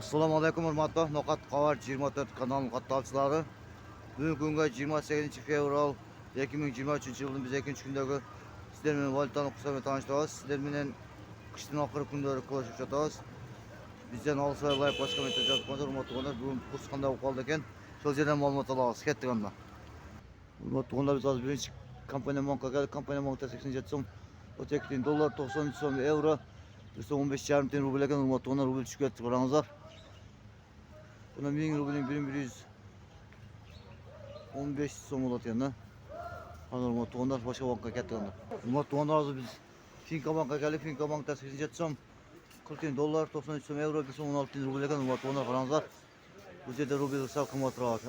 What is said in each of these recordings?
Assalomu alaykum hurmatli Noqat Qavar 24 kanalının qatnashchilari. Bugungi kunga 28-fevral 2023-yilning biz ikkinchi kundagi sizlar bilan valyutani qismini tanishtiramiz. Sizlar bilan qishning oxirgi kunlari ko'rishib o'tamiz. Bizdan olsa live boshqa metodlar hurmatli bugun kurs qanday bo'lib qoldi ekan, shu yerdan ma'lumot olamiz. Ketdik onda. Hurmatli biz hozir birinchi kompaniya bankaga kompaniya bankda 87 so'm, o'tgan dollar 93 so'm, euro 15,5 teng rubl ekan. Hurmatli rubl tushib ketdi, qarangizlar. Buna 1000 rublin 1115 so'm bo'ladi endi. Hozir to'g'onlar boshqa bankka ketdi endi. To'g'onlar hozir biz Finka bankka keldik. Finka bankda 87 so'm, 40 dollar, 93 so'm, euro 16 rubl ekan. To'g'onlar qarangizlar. Bu yerda rubl sal qimmatroq.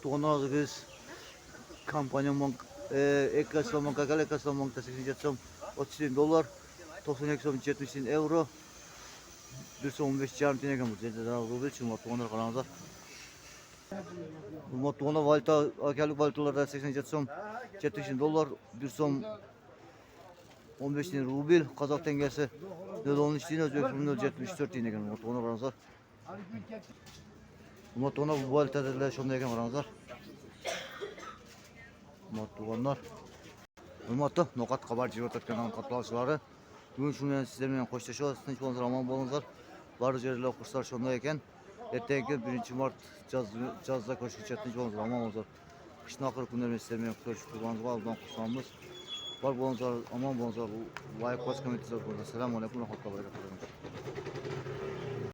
To'g'onlar hozir biz kompaniya bank Ekaslan bankka keldik. Ekaslan bankda 87 so'm, 30 dollar, 92 so'm, 70 euro. 115,5 tane ekan bu yerda rubl uchun to'g'onlar qarangizlar. Bu to'g'onlar valyuta akalik valyutalarda 87 so'm, 70 dollar, 1 so'm 15 tane rubl, qozoq tengasi 0,13 tane, o'zbek so'mi 0,74 tane ekan. To'g'onlar qarangizlar. Bu to'g'onlar bu valyutalar shunday ekan qarangizlar. Bu to'g'onlar. Hurmatli Noqat Qavar 24 kanalının qatnashchilari. Bugun shuni sizlar bilan qo'shilishamiz. Tinch bo'linglar, omon bo'linglar. Bari yerlar kurslar shunday ekan. Ertangi 1 mart jazda ko'rishguncha tinch bo'linglar, omon bo'linglar. Qishning oxirgi kunlarida sizlar bilan ko'rishib turganimizga albatta xursandmiz. Bor bo'linglar, omon bo'linglar. Like, boshqa metodlar bo'lsa. Assalomu alaykum va rahmatullohi va barakatuh.